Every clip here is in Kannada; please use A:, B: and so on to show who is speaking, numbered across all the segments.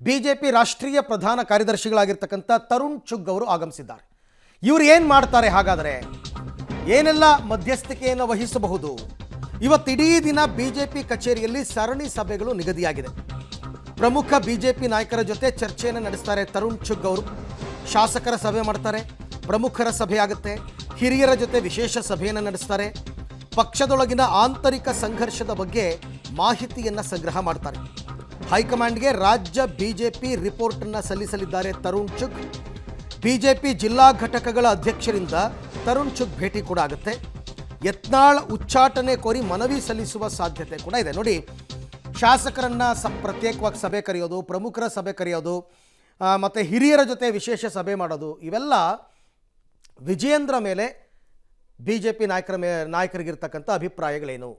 A: ಬಿಜೆಪಿ ರಾಷ್ಟ್ರೀಯ ಪ್ರಧಾನ ಕಾರ್ಯದರ್ಶಿಗಳಾಗಿರ್ತಕ್ಕಂಥ ತರುಣ್ ಚುಗ್ ಅವರು ಆಗಮಿಸಿದ್ದಾರೆ. ಇವರು ಏನು ಮಾಡ್ತಾರೆ ಹಾಗಾದರೆ, ಏನೆಲ್ಲ ಮಧ್ಯಸ್ಥಿಕೆಯನ್ನು ವಹಿಸಬಹುದು? ಇವತ್ತಿಡೀ ದಿನ ಬಿಜೆಪಿ ಕಚೇರಿಯಲ್ಲಿ ಸರಣಿ ಸಭೆಗಳು ನಿಗದಿಯಾಗಿದೆ. ಪ್ರಮುಖ ಬಿಜೆಪಿ ನಾಯಕರ ಜೊತೆ ಚರ್ಚೆಯನ್ನು ನಡೆಸ್ತಾರೆ ತರುಣ್ ಚುಗ್ ಅವರು. ಶಾಸಕರ ಸಭೆ ಮಾಡ್ತಾರೆ, ಪ್ರಮುಖರ ಸಭೆ ಆಗುತ್ತೆ, ಹಿರಿಯರ ಜೊತೆ ವಿಶೇಷ ಸಭೆಯನ್ನು ನಡೆಸ್ತಾರೆ, ಪಕ್ಷದೊಳಗಿನ ಆಂತರಿಕ ಸಂಘರ್ಷದ ಬಗ್ಗೆ ಮಾಹಿತಿಯನ್ನು ಸಂಗ್ರಹ ಮಾಡ್ತಾರೆ. ಹೈಕಮಾಂಡ್ಗೆ ರಾಜ್ಯ ಬಿಜೆಪಿ ರಿಪೋರ್ಟನ್ನು ಸಲ್ಲಿಸಲಿದ್ದಾರೆ ತರುಣ್ ಚುಗ್. ಬಿಜೆಪಿ ಜಿಲ್ಲಾ ಘಟಕಗಳ ಅಧ್ಯಕ್ಷರಿಂದ ತರುಣ್ ಚುಗ್ ಭೇಟಿ ಕೂಡ ಆಗುತ್ತೆ. ಯತ್ನಾಳ್ ಉಚ್ಚಾಟನೆ ಕೋರಿ ಮನವಿ ಸಲ್ಲಿಸುವ ಸಾಧ್ಯತೆ ಕೂಡ ಇದೆ. ನೋಡಿ, ಶಾಸಕರನ್ನು ಪ್ರತ್ಯೇಕವಾಗಿ ಸಭೆ ಕರೆಯೋದು, ಪ್ರಮುಖರ ಸಭೆ ಕರೆಯೋದು, ಮತ್ತು ಹಿರಿಯರ ಜೊತೆ ವಿಶೇಷ ಸಭೆ ಮಾಡೋದು, ಇವೆಲ್ಲ ವಿಜಯೇಂದ್ರ ಮೇಲೆ ಬಿಜೆಪಿ ನಾಯಕರಿಗಿರ್ತಕ್ಕಂಥ ಅಭಿಪ್ರಾಯಗಳೇನು?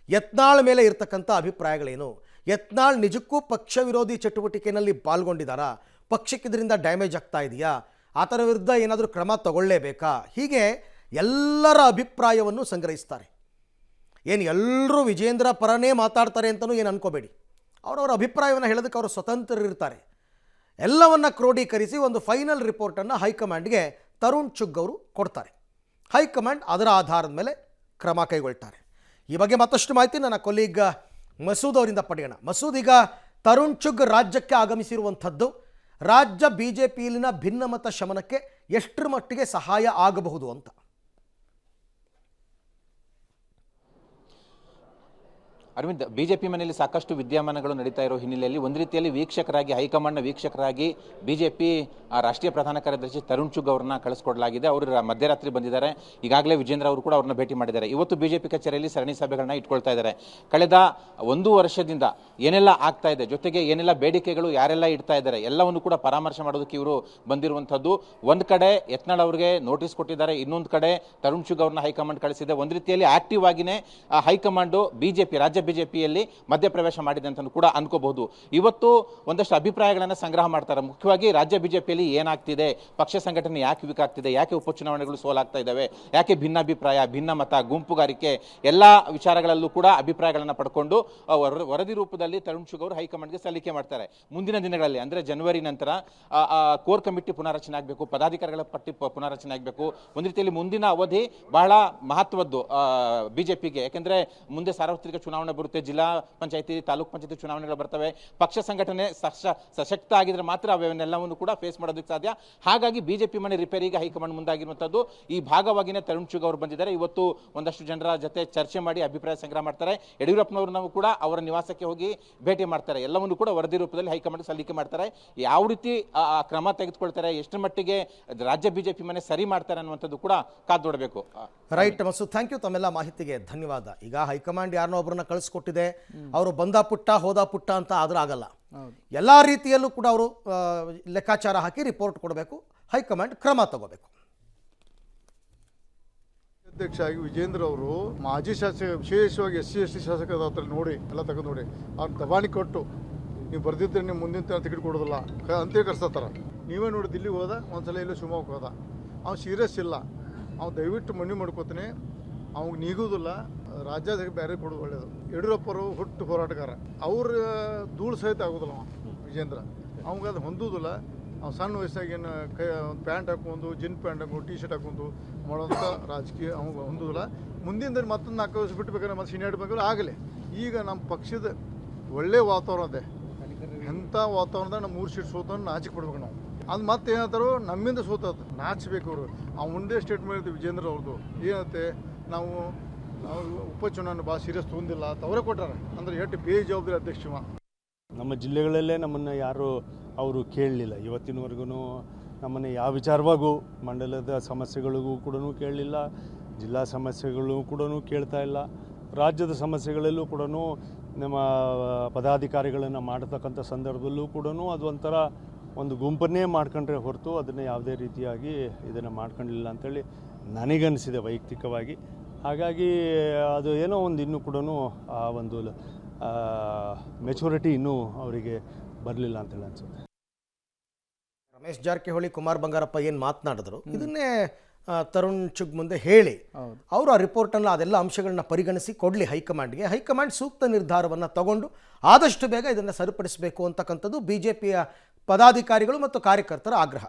A: ಯತ್ನಾಳ್ ಮೇಲೆ ಇರ್ತಕ್ಕಂಥ ಅಭಿಪ್ರಾಯಗಳೇನು? ಯತ್ನಾಳ್ ನಿಜಕ್ಕೂ ಪಕ್ಷ ವಿರೋಧಿ ಚಟುವಟಿಕೆಯಲ್ಲಿ ಪಾಲ್ಗೊಂಡಿದ್ದಾರಾ? ಪಕ್ಷಕ್ಕೆ ಇದರಿಂದ ಡ್ಯಾಮೇಜ್ ಆಗ್ತಾ ಇದೆಯಾ? ಆತರ ವಿರುದ್ಧ ಏನಾದರೂ ಕ್ರಮ ತಗೊಳ್ಳೇಬೇಕಾ? ಹೀಗೆ ಎಲ್ಲರ ಅಭಿಪ್ರಾಯವನ್ನು ಸಂಗ್ರಹಿಸ್ತಾರೆ. ಏನು ಎಲ್ಲರೂ ವಿಜೇಂದ್ರ ಪರನೇ ಮಾತಾಡ್ತಾರೆ ಅಂತಲೂ ಏನು ಅನ್ಕೋಬೇಡಿ. ಅವರವರ ಅಭಿಪ್ರಾಯವನ್ನು ಹೇಳೋದಕ್ಕೆ ಅವರು ಸ್ವತಂತ್ರರಿರ್ತಾರೆ. ಎಲ್ಲವನ್ನು ಕ್ರೋಢೀಕರಿಸಿ ಒಂದು ಫೈನಲ್ ರಿಪೋರ್ಟನ್ನು ಹೈಕಮಾಂಡ್ಗೆ ತರುಣ್ ಚುಗ್ ಅವರು ಕೊಡ್ತಾರೆ. ಹೈಕಮಾಂಡ್ ಅದರ ಆಧಾರದ ಮೇಲೆ ಕ್ರಮ ಕೈಗೊಳ್ತಾರೆ. ಈ ಬಗ್ಗೆ ಮತ್ತಷ್ಟು ಮಾಹಿತಿ ನನ್ನ ಕೊಲೀಗ್ ಮಸೂದ್ ಅವರಿಂದ ಪಡೆಯೋಣ. ಮಸೂದ್, ಈಗ ತರುಣ್ ಚುಗ್ ರಾಜ್ಯಕ್ಕೆ ಆಗಮಿಸಿರುವಂಥದ್ದು ರಾಜ್ಯ ಬಿಜೆಪಿಯಲ್ಲಿನ ಭಿನ್ನಮತ ಶಮನಕ್ಕೆ ಎಷ್ಟರ ಮಟ್ಟಿಗೆ ಸಹಾಯ ಆಗಬಹುದು ಅಂತ?
B: ಅರವಿಂದ್, ಬಿಜೆಪಿ ಮನೆಯಲ್ಲಿ ಸಾಕಷ್ಟು ವಿದ್ಯಮಾನಗಳು ನಡೀತಾ ಇರೋ ಹಿನ್ನೆಲೆಯಲ್ಲಿ ಒಂದು ರೀತಿಯಲ್ಲಿ ವೀಕ್ಷಕರಾಗಿ, ಹೈಕಮಾಂಡ್ನ ವೀಕ್ಷಕರಾಗಿ ಬಿಜೆಪಿ ರಾಷ್ಟ್ರೀಯ ಪ್ರಧಾನ ಕಾರ್ಯದರ್ಶಿ ತರುಣ್ ಚುಗ್ ಅವರನ್ನ ಕಳಿಸ್ಕೊಡಲಾಗಿದೆ. ಅವರು ಮಧ್ಯರಾತ್ರಿ ಬಂದಿದ್ದಾರೆ. ಈಗಾಗಲೇ ವಿಜೇಂದ್ರ ಅವರು ಕೂಡ ಅವ್ರನ್ನ ಭೇಟಿ ಮಾಡಿದ್ದಾರೆ. ಇವತ್ತು ಬಿಜೆಪಿ ಕಚೇರಿಯಲ್ಲಿ ಸರಣಿ ಸಭೆಗಳನ್ನ ಇಟ್ಕೊಳ್ತಾ ಇದ್ದಾರೆ. ಕಳೆದ 1 ವರ್ಷದಿಂದ ಏನೆಲ್ಲ ಆಗ್ತಾ ಇದೆ, ಜೊತೆಗೆ ಏನೆಲ್ಲ ಬೇಡಿಕೆಗಳು ಯಾರೆಲ್ಲ ಇಡ್ತಾ ಇದ್ದಾರೆ, ಎಲ್ಲವನ್ನು ಕೂಡ ಪರಾಮರ್ಶೆ ಮಾಡೋದಕ್ಕೆ ಇವರು ಬಂದಿರುವಂಥದ್ದು. ಒಂದು ಕಡೆ ಯತ್ನಾಳ್ ಅವರಿಗೆ ನೋಟಿಸ್ ಕೊಟ್ಟಿದ್ದಾರೆ, ಇನ್ನೊಂದು ಕಡೆ ತರುಣ್ ಚುಗ್ ಅವ್ರನ್ನ ಹೈಕಮಾಂಡ್ ಕಳಿಸಿದೆ. ಒಂದು ರೀತಿಯಲ್ಲಿ ಆಕ್ಟಿವ್ ಆಗಿನೇ ಹೈಕಮಾಂಡು ಬಿಜೆಪಿ ರಾಜ್ಯ ಬಿಜೆಪಿಯಲ್ಲಿ ಮಧ್ಯಪ್ರವೇಶ ಮಾಡಿದೆ ಅಂತ ಕೂಡ ಅನ್ಕೋಬಹುದು. ಇವತ್ತು ಒಂದಷ್ಟು ಅಭಿಪ್ರಾಯಗಳನ್ನು ಸಂಗ್ರಹ ಮಾಡ್ತಾರೆ. ಮುಖ್ಯವಾಗಿ ರಾಜ್ಯ ಬಿಜೆಪಿಯಲ್ಲಿ ಏನಾಗ್ತಿದೆ, ಪಕ್ಷ ಸಂಘಟನೆ ಯಾಕೆ ವೀಕ್ ಆಗ್ತಿದೆ, ಯಾಕೆ ಉಪಚುನಾವಣೆಗಳು ಸೋಲಾಗ್ತಾ ಇದ್ದಾವೆ, ಯಾಕೆ ಭಿನ್ನಾಭಿಪ್ರಾಯ, ಭಿನ್ನಮತ, ಗುಂಪುಗಾರಿಕೆ, ಎಲ್ಲ ವಿಚಾರಗಳಲ್ಲೂ ಕೂಡ ಅಭಿಪ್ರಾಯಗಳನ್ನು ಪಡ್ಕೊಂಡು ವರದಿ ರೂಪದಲ್ಲಿ ತರುಣ್ ಚುಗ್ ಅವರು ಹೈಕಮಾಂಡ್ಗೆ ಸಲ್ಲಿಕೆ ಮಾಡ್ತಾರೆ. ಮುಂದಿನ ದಿನಗಳಲ್ಲಿ ಅಂದರೆ ಜನವರಿ ನಂತರ ಕೋರ್ ಕಮಿಟಿ ಪುನಾರಚನೆ ಆಗಬೇಕು, ಪದಾಧಿಕಾರಿಗಳ ಪಟ್ಟಿ ಪುನಾರಚನೆ ಆಗಬೇಕು. ಒಂದು ರೀತಿಯಲ್ಲಿ ಮುಂದಿನ ಅವಧಿ ಬಹಳ ಮಹತ್ವದ್ದು ಬಿಜೆಪಿಗೆ. ಯಾಕೆಂದ್ರೆ ಮುಂದೆ ಸಾರ್ವತ್ರಿಕ ಚುನಾವಣೆ ಬರುತ್ತೆ, ಜಿಲ್ಲಾ ಪಂಚಾಯತಿ, ತಾಲೂಕ್ ಪಂಚಾಯತಿ ಚುನಾವಣೆಗಳು ಬರ್ತವೆ. ಪಕ್ಷ ಸಂಘಟನೆ ಸಶಕ್ತ ಆಗಿದ್ರೆ ಮಾತ್ರ ಅವನ್ನೆಲ್ಲವನ್ನು ಕೂಡ ಫೇಸ್ ಮಾಡೋದಕ್ಕೆ ಸಾಧ್ಯ. ಹಾಗಾಗಿ ಬಿಜೆಪಿ ಮನೆ ರಿಪೇರಿಗೆ ಹೈಕಮಾಂಡ್ ಮುಂದಾಗಿರುವಂಥದ್ದು. ಈ ಭಾಗವಾಗಿನೇ ತರುಣ್ ಚುಗ್ ಅವರು ಬಂದಿದ್ದಾರೆ. ಇವತ್ತು ಒಂದಷ್ಟು ಜನರ ಜೊತೆ ಚರ್ಚೆ ಮಾಡಿ ಅಭಿಪ್ರಾಯ ಸಂಗ್ರಹ ಮಾಡ್ತಾರೆ. ಯಡಿಯೂರಪ್ಪನವ್ರನ್ನ ಕೂಡ ಅವರ ನಿವಾಸಕ್ಕೆ ಹೋಗಿ ಭೇಟಿ ಮಾಡ್ತಾರೆ. ಎಲ್ಲವನ್ನು ಕೂಡ ವರದಿ ರೂಪದಲ್ಲಿ ಹೈಕಮಾಂಡ್ ಸಲ್ಲಿಕೆ ಮಾಡ್ತಾರೆ. ಯಾವ ರೀತಿ ಕ್ರಮ ತೆಗೆದುಕೊಳ್ತಾರೆ, ಎಷ್ಟು ಮಟ್ಟಿಗೆ ರಾಜ್ಯ ಬಿಜೆಪಿ ಮನೆ ಸರಿ ಮಾಡ್ತಾರೆ ಅನ್ನುವಂಥದ್ದು ಕೂಡ ಕಾದು ನೋಡಬೇಕು.
A: Right Masood, thank you. ತಮ್ಮೆಲ್ಲ ಮಾಹಿತಿಗೆ ಧನ್ಯವಾದ. ಈಗ ಹೈಕಮಾಂಡ್ ಯಾರನ್ನೋ ಒಬ್ಬರನ್ನ ಕಳಿಸ್ಕೊಟ್ಟಿದೆ, ಅವರು ಬಂದ ಪುಟ್ಟ ಹೋದ ಪುಟ್ಟ ಅಂತ ಆದ್ರೆ ಆಗಲ್ಲ. ಎಲ್ಲ ರೀತಿಯಲ್ಲೂ ಕೂಡ ಅವರು ಲೆಕ್ಕಾಚಾರ ಹಾಕಿ ರಿಪೋರ್ಟ್ ಕೊಡಬೇಕು, ಹೈಕಮಾಂಡ್ ಕ್ರಮ ತಗೋಬೇಕು.
C: ಅಧ್ಯಕ್ಷ ಆಗಿ ವಿಜೇಂದ್ರ ಅವರು ಮಾಜಿ ಶಾಸಕ, ವಿಶೇಷವಾಗಿ SC/ST ಶಾಸಕರ ಹತ್ರ ನೋಡಿ ಎಲ್ಲ ತೆಗೆದು ನೋಡಿ ಅವ್ರನ್ನ ದಬಾಣಿ ಕೊಟ್ಟು, ನೀವು ಬರ್ದಿದ್ರೆ ನೀವು ಮುಂದಿನ ಟಿಕೆಟ್ ಕೊಡೋದಿಲ್ಲ ಅಂತೇಳಿ ಕರ್ಸತ್ತಾರ. ನೀವೇ ನೋಡಿ, ದಿಲ್ಲಿಗೆ ಹೋದ, ಒಂದ್ಸಲ ಎಲ್ಲೋ ಶಿವಮೊಗ್ಗ ಹೋದ, ಅವ್ನು ಸೀರಿಯಸ್ ಇಲ್ಲ, ಅವ್ನು ದಯವಿಟ್ಟು ಮನವಿ ಮಾಡ್ಕೋತಾನೆ, ಅವ್ನಿಗೆ ನೀಗೋದಿಲ್ಲ, ರಾಜ್ಯಾಧ್ಯಕ್ಷ ಬೇರೆ ಕೊಡೋದು ಒಳ್ಳೇದು. ಯಡಿಯೂರಪ್ಪರು ಹುಟ್ಟು ಹೋರಾಟಗಾರ, ಅವ್ರ ಧೂಳು ಸಹಿತ ಆಗೋದಿಲ್ಲ ವಿಜೇಂದ್ರ, ಅವಂಗೆ ಅದು ಹೊಂದೋದಿಲ್ಲ. ಅವ್ನು ಸಣ್ಣ ವಯಸ್ಸಾಗೇನು ಒಂದು ಪ್ಯಾಂಟ್ ಹಾಕೊಂಡು, ಜಿನ್ ಪ್ಯಾಂಟ್ ಹಾಕೊಂಡು, ಟಿ ಶರ್ಟ್ ಹಾಕೊಂಡು ಮಾಡೋಂಥ ರಾಜಕೀಯ ಅವ್ಗೆ ಹೊಂದೋದಿಲ್ಲ. ಮುಂದಿನ ಮತ್ತೊಂದು 4 ವರ್ಷ ಬಿಟ್ಟು ಬೇಕಾದ್ರೆ ಮತ್ತೆ ಸೀನಿಯರ್ ಬೇಕಾದ್ರೆ ಆಗಲಿ. ಈಗ ನಮ್ಮ ಪಕ್ಷದ ಒಳ್ಳೆ ವಾತಾವರಣ ಇದೆ. ಎಂಥ ವಾತಾವರಣದಾಗ ನಮ್ಮ 3 ಸೀಟ್ ಸೋತನ್ನು ನಾಚಿಕೆ ಪಡ್ಬೇಕು ನಾವು. ಅದು ಮತ್ತೆ ಏನಂತಾರೋ ನಮ್ಮಿಂದ ಸೋತದ ನಾಚಬೇಕು ಅವರು. ಅವ್ನು ಮುಂದೆ ಸ್ಟೇಟ್ಮೆಂಟ್ ವಿಜೇಂದ್ರ ಅವ್ರದ್ದು ಏನತ್ತೆ, ನಾವು ಉಪಚುನಾವಣೆ ಭಾಳ ಸೀರಿಯಸ್ ತೊಗೊಂಡಿಲ್ಲ ಅಂತ ಅವರೇ ಕೊಟ್ಟಾರೆ. ಅಂದರೆ ಎಷ್ಟು ಬೇಜವಾಬ್ದಾರಿ ಅಧ್ಯಕ್ಷ.
D: ನಮ್ಮ ಜಿಲ್ಲೆಗಳಲ್ಲೇ ನಮ್ಮನ್ನು ಯಾರು ಅವರು ಕೇಳಲಿಲ್ಲ. ಇವತ್ತಿನವರೆಗೂ ನಮ್ಮನ್ನು ಯಾವ ವಿಚಾರವಾಗೂ ಮಂಡಲದ ಸಮಸ್ಯೆಗಳಿಗೂ ಕೂಡ ಕೇಳಲಿಲ್ಲ, ಜಿಲ್ಲಾ ಸಮಸ್ಯೆಗಳು ಕೂಡ ಕೇಳ್ತಾ ಇಲ್ಲ. ರಾಜ್ಯದ ಸಮಸ್ಯೆಗಳಲ್ಲೂ ಕೂಡ ನಮ್ಮ ಪದಾಧಿಕಾರಿಗಳನ್ನು ಮಾಡತಕ್ಕಂಥ ಸಂದರ್ಭದಲ್ಲೂ ಕೂಡ ಅದು ಒಂಥರ ಒಂದು ಗುಂಪನ್ನೇ ಮಾಡ್ಕೊಂಡ್ರೆ ಹೊರತು ಅದನ್ನು ಯಾವುದೇ ರೀತಿಯಾಗಿ ಇದನ್ನು ಮಾಡ್ಕೊಂಡಿಲ್ಲ ಅಂತೇಳಿ ನನಗನ್ನಿಸಿದೆ ವೈಯಕ್ತಿಕವಾಗಿ. ಹಾಗಾಗಿ ಅದು ಏನೋ ಒಂದು ಇನ್ನೂ ಕೂಡ ಆ ಒಂದು ಮೆಚುರಿಟಿ ಇನ್ನೂ ಅವರಿಗೆ ಬರಲಿಲ್ಲ ಅಂತೇಳಿ ಅನಿಸುತ್ತೆ.
A: ರಮೇಶ್ ಜಾರಕಿಹೊಳಿ, ಕುಮಾರ್ ಬಂಗಾರಪ್ಪ ಏನು ಮಾತನಾಡಿದ್ರು, ಇದನ್ನೇ ತರುಣ್ ಚುಗ್ ಮುಂದೆ ಹೇಳಿ ಅವರು ಆ ರಿಪೋರ್ಟನ್ನು ಅದೆಲ್ಲ ಅಂಶಗಳನ್ನ ಪರಿಗಣಿಸಿ ಕೊಡಲಿ ಹೈಕಮಾಂಡ್ಗೆ. ಹೈಕಮಾಂಡ್ ಸೂಕ್ತ ನಿರ್ಧಾರವನ್ನು ತಗೊಂಡು ಆದಷ್ಟು ಬೇಗ ಇದನ್ನು ಸರಿಪಡಿಸಬೇಕು ಅಂತಕ್ಕಂಥದ್ದು BJPಯ ಪದಾಧಿಕಾರಿಗಳು ಮತ್ತು ಕಾರ್ಯಕರ್ತರ ಆಗ್ರಹ.